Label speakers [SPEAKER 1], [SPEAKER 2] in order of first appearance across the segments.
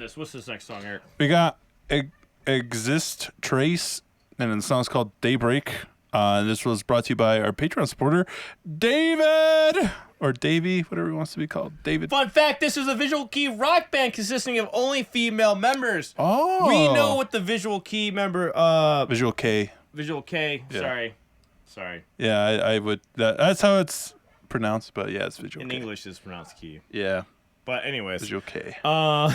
[SPEAKER 1] What's this next song, Eric?
[SPEAKER 2] We got Exist Trace, and the song's called Daybreak. This was brought to you by our Patreon supporter, David, or Davey, whatever he wants to be called. David.
[SPEAKER 1] Fun fact, this is a visual kei rock band consisting of only female members.
[SPEAKER 2] Oh.
[SPEAKER 1] We know what the visual kei member...
[SPEAKER 2] Visual K.
[SPEAKER 1] Visual K,
[SPEAKER 2] Yeah.
[SPEAKER 1] Sorry.
[SPEAKER 2] Yeah, I would... That's how it's pronounced, but yeah, it's Visual K.
[SPEAKER 1] In English, it's pronounced key.
[SPEAKER 2] Yeah.
[SPEAKER 1] But anyways.
[SPEAKER 2] Visual K.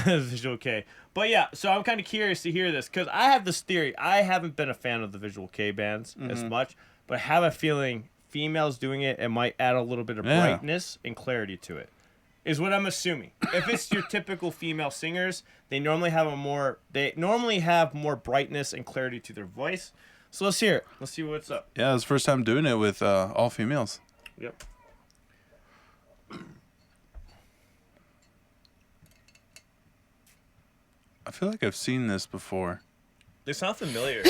[SPEAKER 1] Visual K. But yeah, so I'm kind of curious to hear this, because I have this theory. I haven't been a fan of the Visual K bands as much, but I have a feeling females doing it might add a little bit of brightness and clarity to it, is what I'm assuming. If it's your typical female singers, they normally have more brightness and clarity to their voice. So let's hear it. Let's see what's up.
[SPEAKER 2] Yeah, it's the first time doing it with all females.
[SPEAKER 1] Yep.
[SPEAKER 2] I feel like I've seen this before.
[SPEAKER 1] They sound familiar.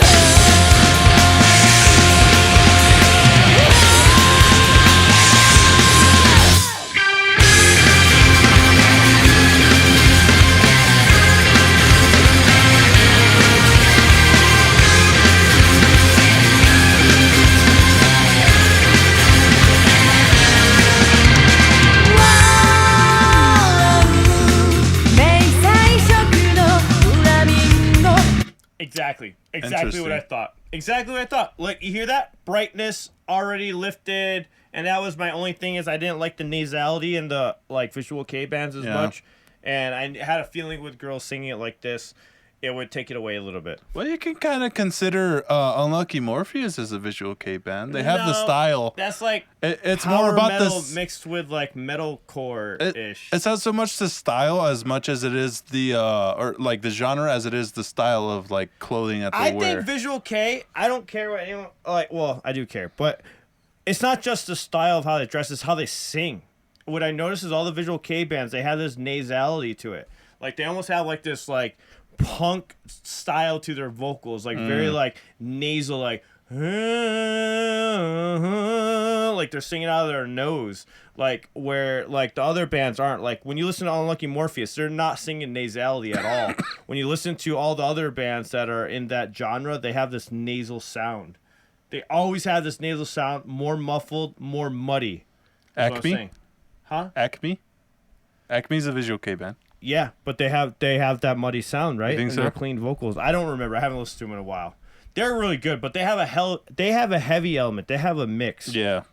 [SPEAKER 1] Exactly what I thought. Exactly what I thought. Like, you hear that? Brightness already lifted, and that was my only thing is I didn't like the nasality in the, like, Visual K bands as much, and I had a feeling with girls singing it like this, it would take it away a little bit.
[SPEAKER 2] Well, you can kind of consider Unlucky Morpheus as a Visual K band. They have the style.
[SPEAKER 1] That's like
[SPEAKER 2] it's
[SPEAKER 1] power
[SPEAKER 2] more about
[SPEAKER 1] metal
[SPEAKER 2] this
[SPEAKER 1] mixed with like metalcore-ish.
[SPEAKER 2] It's not so much the style as much as it is the or like the genre as it is the style of like clothing that they wear.
[SPEAKER 1] I think Visual K, I don't care what anyone like. Well, I do care, but it's not just the style of how they dress; it's how they sing. What I notice is all the Visual K bands, they have this nasality to it. Like they almost have like this like punk style to their vocals, like very like nasal, like they're singing out of their nose, like where like the other bands aren't. Like when you listen to Unlucky Morpheus, they're not singing nasality at all. When you listen to all the other bands that are in that genre, they have this nasal sound. They always have this nasal sound, more muffled, more muddy.
[SPEAKER 2] Acme?
[SPEAKER 1] Huh?
[SPEAKER 2] Acme? Acme's a Visual K band.
[SPEAKER 1] Yeah, but they have that muddy sound, right?
[SPEAKER 2] You think
[SPEAKER 1] and
[SPEAKER 2] so?
[SPEAKER 1] They're clean vocals. I don't remember. I haven't listened to them in a while. They're really good, but they have a heavy element. They have a mix.
[SPEAKER 2] Yeah.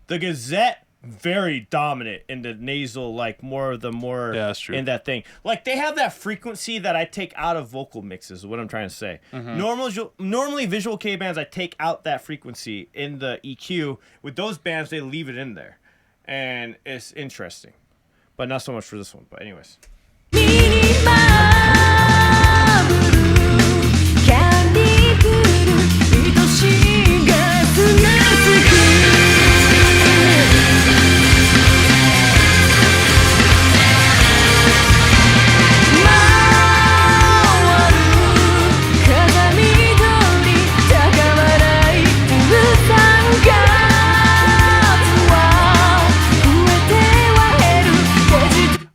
[SPEAKER 1] The Gazette, very dominant in the nasal, like more
[SPEAKER 2] that's true.
[SPEAKER 1] in that thing. Like they have that frequency that I take out of vocal mixes, is what I'm trying to say. Normally Visual K bands, I take out that frequency in the EQ. With those bands, they leave it in there. And it's interesting. But not so much for this one. But anyways.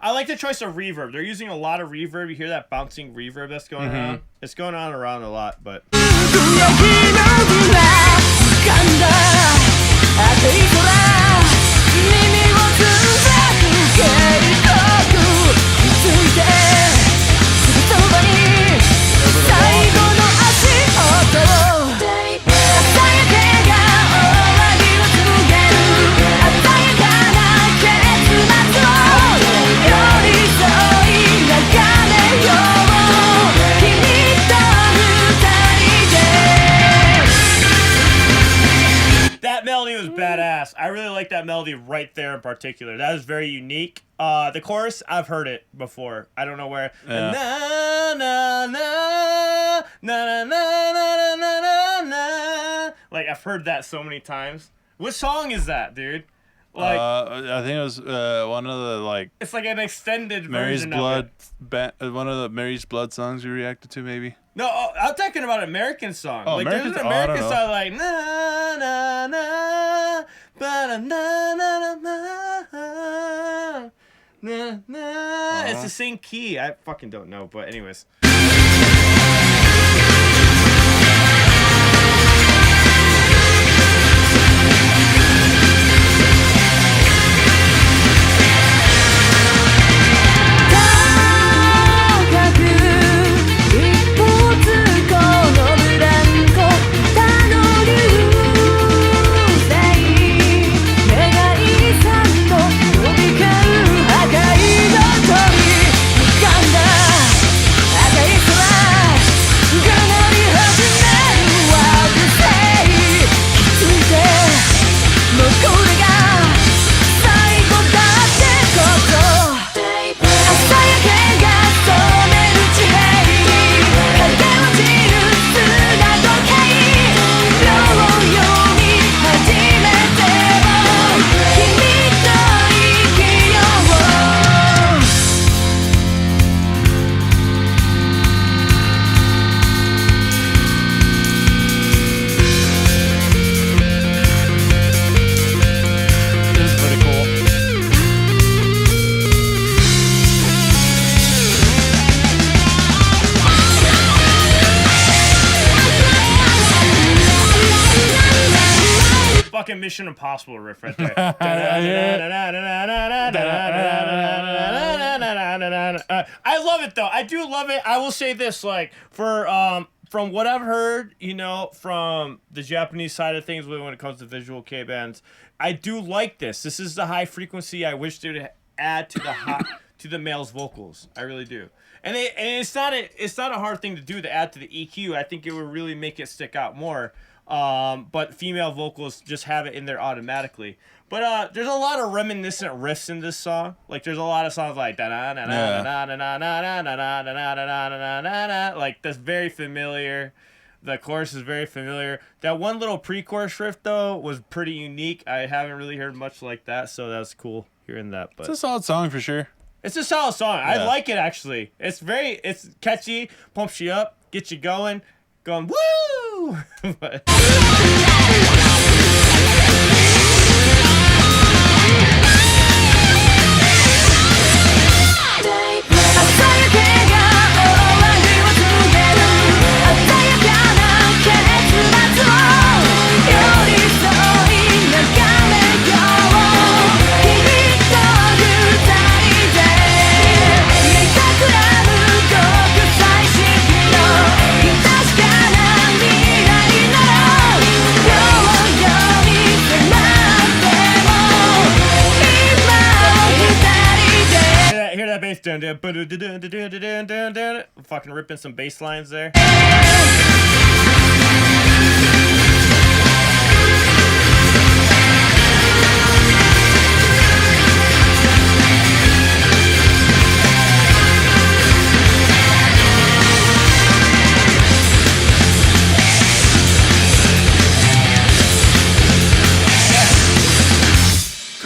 [SPEAKER 1] I like the choice of reverb. They're using a lot of reverb. You hear that bouncing reverb that's going on? It's going on around a lot, but... That melody was badass. I really like that melody right there in particular. That is very unique. The chorus, I've heard it before. I don't know where.
[SPEAKER 2] Yeah.
[SPEAKER 1] Na na na na na na na na na. Like I've heard that so many times. What song is that, dude? Like
[SPEAKER 2] I think it was one of the like
[SPEAKER 1] it's like an extended
[SPEAKER 2] Mary's
[SPEAKER 1] version
[SPEAKER 2] Blood
[SPEAKER 1] of it.
[SPEAKER 2] one of the Mary's Blood songs you reacted to maybe.
[SPEAKER 1] No, I'm talking about American song.
[SPEAKER 2] Oh,
[SPEAKER 1] like
[SPEAKER 2] American
[SPEAKER 1] there's an
[SPEAKER 2] song? I don't
[SPEAKER 1] American
[SPEAKER 2] know.
[SPEAKER 1] song like na na na ba na na na na. Nah, nah. It's the same key. I fucking don't know, but anyways. Fucking Mission Impossible riff right there. I love it though. I do love it. I will say this, like, for from what I've heard, you know, from the Japanese side of things when it comes to visual K bands, I do like this. This is the high frequency I wish they would add to the male's vocals. I really do. And it's not a hard thing to do to add to the EQ. I think it would really make it stick out more. But female vocals just have it in there automatically. But there's a lot of reminiscent riffs in this song. Like there's a lot of songs like like that's very familiar. The chorus is very familiar. That one little pre-chorus riff though was pretty unique. I haven't really heard much like that, so that's cool hearing that. But
[SPEAKER 2] it's a solid song for sure.
[SPEAKER 1] It's a solid song. Yeah. I like it actually. It's catchy, pumps you up, gets you going woo. But fucking ripping some bass lines there.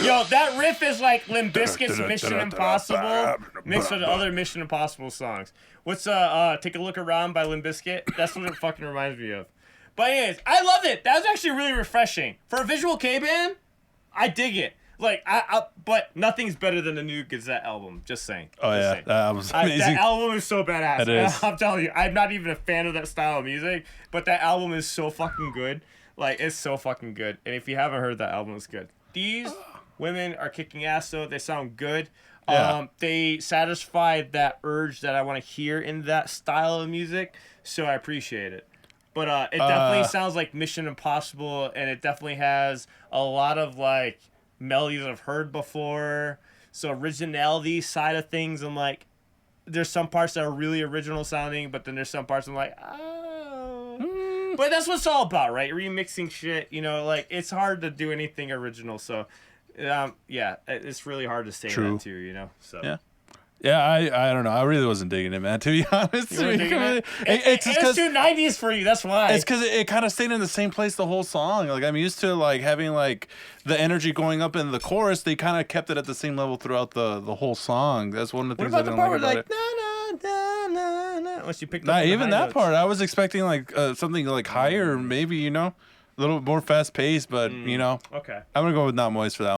[SPEAKER 1] Yo, that riff is like Limp Bizkit's Mission Impossible mixed with other Mission Impossible songs. What's Take a Look Around by Limp Bizkit? That's what it fucking reminds me of. But anyways, I loved it. That was actually really refreshing. For a visual K band, I dig it. Like, but nothing's better than the new Gazette album. Just saying.
[SPEAKER 2] Oh
[SPEAKER 1] just
[SPEAKER 2] yeah,
[SPEAKER 1] saying.
[SPEAKER 2] that album's amazing.
[SPEAKER 1] That album is so badass.
[SPEAKER 2] It is.
[SPEAKER 1] I'm telling you, I'm not even a fan of that style of music, but that album is so fucking good. Like, it's so fucking good. And if you haven't heard that album, it's good. These women are kicking ass though. They sound good.
[SPEAKER 2] Yeah.
[SPEAKER 1] They satisfied that urge that I want to hear in that style of music, so I appreciate it. But it definitely sounds like Mission Impossible, and it definitely has a lot of like melodies I've heard before. So originality side of things, I'm like, there's some parts that are really original sounding, but then there's some parts I'm like, oh. But that's what it's all about, right? Remixing shit, you know, like it's hard to do anything original. So, yeah, it's really hard to say that too, you know. So
[SPEAKER 2] yeah, I don't know. I really wasn't digging it, man. To be honest,
[SPEAKER 1] it's too 90s for you. That's why.
[SPEAKER 2] It's because it kind of stayed in the same place the whole song. Like I'm used to like having like the energy going up in the chorus. They kind of kept it at the same level throughout the whole song. That's one of the things I didn't like about it.
[SPEAKER 1] Once you picked
[SPEAKER 2] up even that
[SPEAKER 1] notes.
[SPEAKER 2] part, I was expecting like something like higher, maybe, you know, a little more fast paced. But you know,
[SPEAKER 1] okay,
[SPEAKER 2] I'm gonna go with Not Moist for that one.